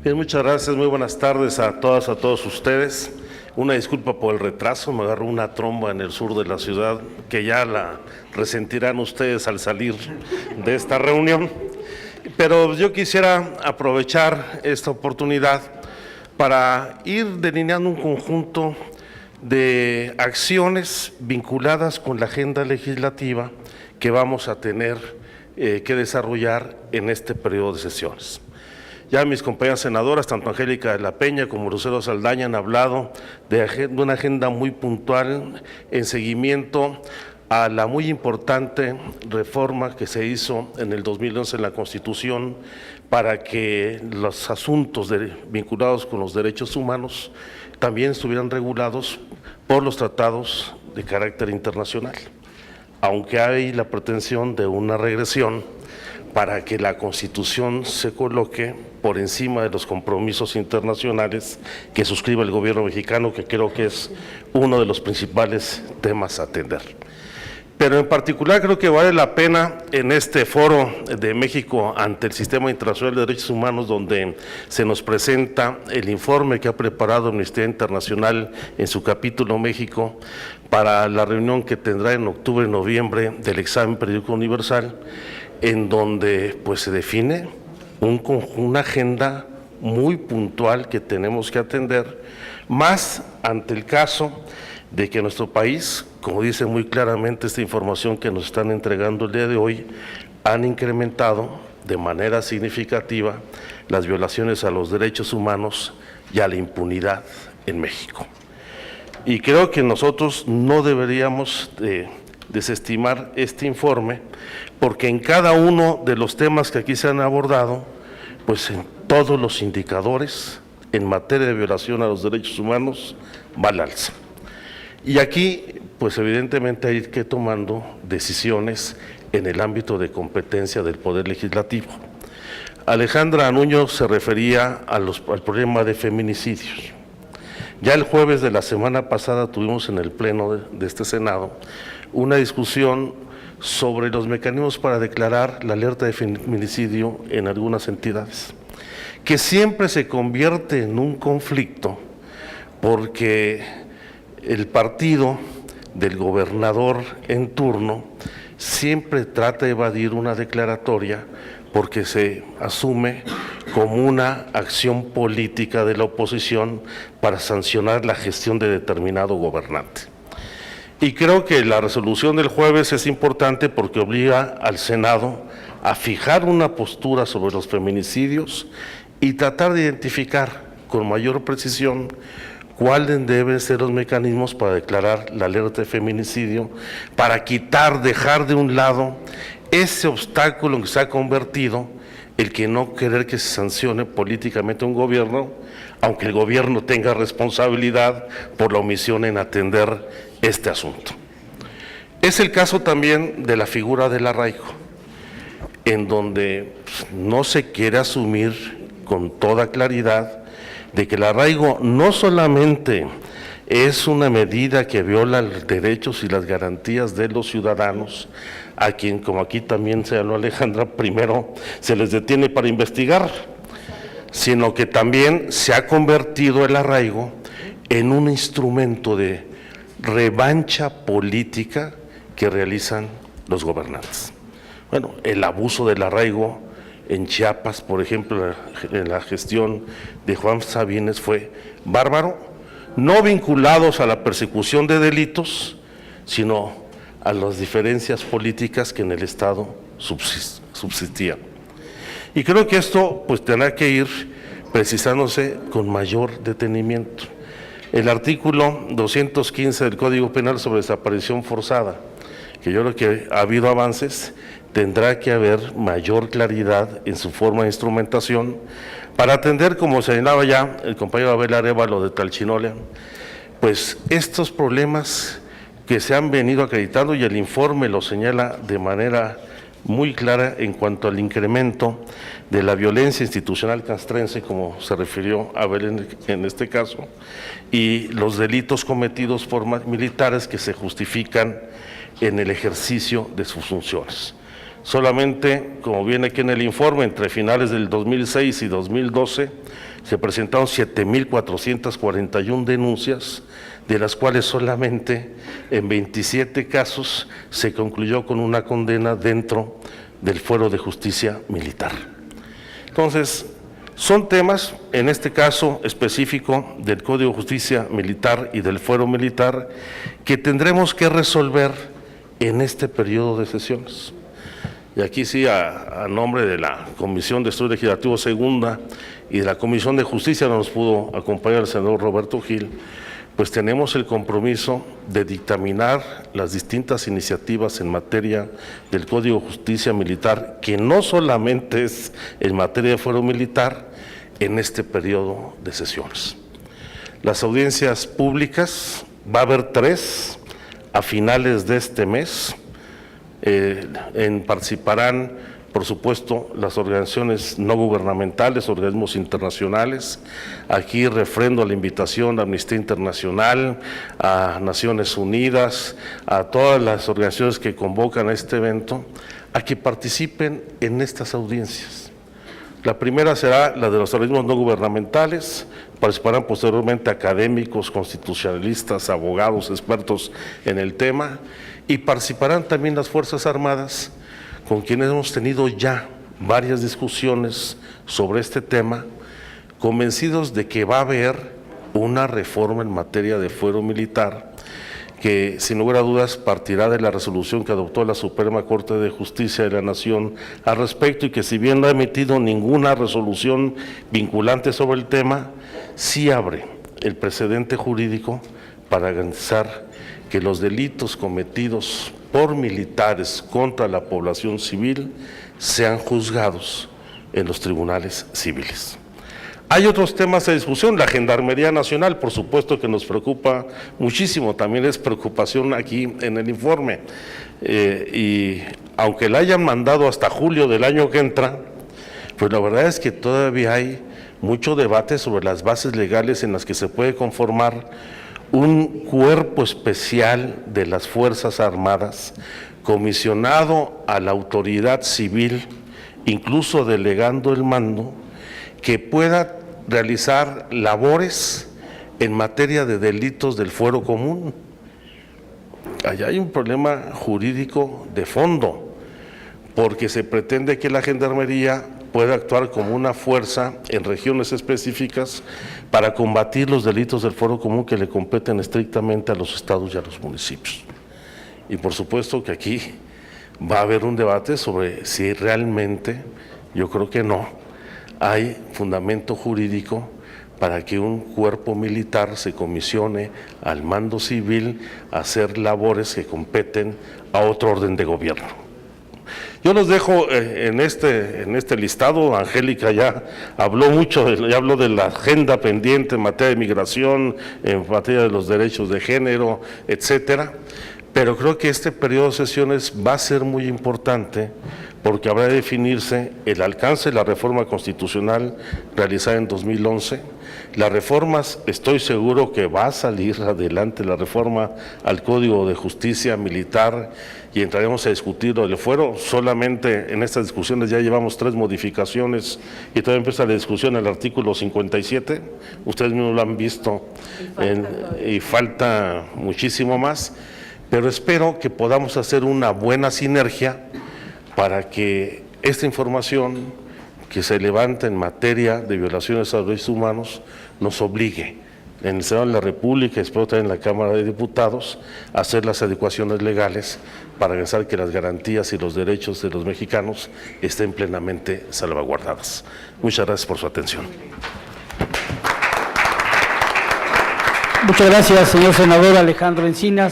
Bien, muchas gracias, muy buenas tardes a todas, a todos ustedes. Una disculpa por el retraso, me agarró una tromba en el sur de la ciudad, que ya la resentirán ustedes al salir de esta reunión. Pero yo quisiera aprovechar esta oportunidad para ir delineando un conjunto de acciones vinculadas con la agenda legislativa que vamos a tener que desarrollar en este periodo de sesiones. Ya mis compañeras senadoras, tanto Angélica de la Peña como Lucero Saldaña, han hablado de una agenda muy puntual en seguimiento a la muy importante reforma que se hizo en el 2011 en la Constitución para que los asuntos vinculados con los derechos humanos también estuvieran regulados por los tratados de carácter internacional, aunque hay la pretensión de una regresión para que la Constitución se coloque por encima de los compromisos internacionales que suscribe el gobierno mexicano, que creo que es uno de los principales temas a atender. Pero en particular creo que vale la pena en este foro de México ante el Sistema Internacional de Derechos Humanos, donde se nos presenta el informe que ha preparado Amnistía Internacional en su capítulo México para la reunión que tendrá en octubre-noviembre del examen periódico universal, en donde pues se define una agenda muy puntual que tenemos que atender, más ante el caso de que nuestro país, como dice muy claramente esta información que nos están entregando el día de hoy, han incrementado de manera significativa las violaciones a los derechos humanos y a la impunidad en México. Y creo que nosotros no deberíamos desestimar este informe, porque en cada uno de los temas que aquí se han abordado, pues en todos los indicadores en materia de violación a los derechos humanos va al alza. Y aquí, pues evidentemente hay que ir tomando decisiones en el ámbito de competencia del Poder Legislativo. Alejandra Nuño se refería al problema de feminicidios. Ya el jueves de la semana pasada tuvimos en el Pleno de este Senado una discusión sobre los mecanismos para declarar la alerta de feminicidio en algunas entidades, que siempre se convierte en un conflicto porque el partido del gobernador en turno siempre trata de evadir una declaratoria porque se asume como una acción política de la oposición para sancionar la gestión de determinado gobernante. Y creo que la resolución del jueves es importante porque obliga al Senado a fijar una postura sobre los feminicidios y tratar de identificar con mayor precisión cuáles deben ser los mecanismos para declarar la alerta de feminicidio, para dejar de un lado ese obstáculo en que se ha convertido el que no querer que se sancione políticamente un gobierno, aunque el gobierno tenga responsabilidad por la omisión en atender este asunto. Es el caso también de la figura del arraigo, en donde no se quiere asumir con toda claridad de que el arraigo no solamente es una medida que viola los derechos y las garantías de los ciudadanos, a quien, como aquí también se habló Alejandra, primero se les detiene para investigar, sino que también se ha convertido el arraigo en un instrumento de revancha política que realizan los gobernantes. Bueno, el abuso del arraigo en Chiapas, por ejemplo, en la gestión de Juan Sabines fue bárbaro, no vinculados a la persecución de delitos, sino a las diferencias políticas que en el Estado subsistían. Y creo que esto pues tendrá que ir precisándose con mayor detenimiento. El artículo 215 del Código Penal sobre desaparición forzada, que yo creo que ha habido avances, tendrá que haber mayor claridad en su forma de instrumentación para atender, como señalaba ya el compañero Abel Arévalo de Talchinolia, pues estos problemas que se han venido acreditando, y el informe lo señala de manera muy clara en cuanto al incremento de la violencia institucional castrense, como se refirió Abel en este caso, y los delitos cometidos por militares que se justifican en el ejercicio de sus funciones. Solamente, como viene aquí en el informe, entre finales del 2006 y 2012 se presentaron 7,441 denuncias, de las cuales solamente en 27 casos se concluyó con una condena dentro del fuero de justicia militar. Entonces, son temas, en este caso específico del Código de Justicia Militar y del fuero militar, que tendremos que resolver en este periodo de sesiones. Y aquí sí, a nombre de la Comisión de Estudio Legislativo Segunda y de la Comisión de Justicia, nos pudo acompañar el senador Roberto Gil, pues tenemos el compromiso de dictaminar las distintas iniciativas en materia del Código de Justicia Militar, que no solamente es en materia de fuero militar, en este periodo de sesiones. Las audiencias públicas, va a haber 3 a finales de este mes. Participarán, por supuesto, las organizaciones no gubernamentales, organismos internacionales. Aquí refrendo la invitación a Amnistía Internacional, a Naciones Unidas, a todas las organizaciones que convocan a este evento, a que participen en estas audiencias. La primera será la de los organismos no gubernamentales, participarán posteriormente académicos, constitucionalistas, abogados, expertos en el tema, y participarán también las Fuerzas Armadas, con quienes hemos tenido ya varias discusiones sobre este tema, convencidos de que va a haber una reforma en materia de fuero militar, que sin lugar a dudas partirá de la resolución que adoptó la Suprema Corte de Justicia de la Nación al respecto, y que si bien no ha emitido ninguna resolución vinculante sobre el tema, sí abre el precedente jurídico para garantizar que los delitos cometidos por militares contra la población civil sean juzgados en los tribunales civiles. Hay otros temas de discusión. La Gendarmería Nacional, por supuesto que nos preocupa muchísimo, también es preocupación aquí en el informe, y aunque la hayan mandado hasta julio del año que entra, pues la verdad es que todavía hay mucho debate sobre las bases legales en las que se puede conformar un cuerpo especial de las Fuerzas Armadas, comisionado a la autoridad civil, incluso delegando el mando, que pueda realizar labores en materia de delitos del fuero común. Allá hay un problema jurídico de fondo, porque se pretende que la Gendarmería pueda actuar como una fuerza en regiones específicas para combatir los delitos del fuero común que le competen estrictamente a los estados y a los municipios. Y por supuesto que aquí va a haber un debate sobre si realmente, yo creo que no, hay fundamento jurídico para que un cuerpo militar se comisione al mando civil a hacer labores que competen a otro orden de gobierno. Yo los dejo en este listado. Angélica ya habló mucho, ya habló de la agenda pendiente en materia de migración, en materia de los derechos de género, etcétera. Pero creo que este periodo de sesiones va a ser muy importante, porque habrá de definirse el alcance de la reforma constitucional realizada en 2011. Las reformas, estoy seguro que va a salir adelante la reforma al Código de Justicia Militar, y entraremos a discutir lo del fuero. Solamente en estas discusiones ya llevamos 3 modificaciones y todavía empieza la discusión al artículo 57. Ustedes mismos lo han visto y falta muchísimo más, pero espero que podamos hacer una buena sinergia para que esta información que se levanta en materia de violaciones a los derechos humanos nos obligue en el Senado de la República, espero también en la Cámara de Diputados, a hacer las adecuaciones legales para garantizar que las garantías y los derechos de los mexicanos estén plenamente salvaguardadas. Muchas gracias por su atención. Muchas gracias, señor senador Alejandro Encinas.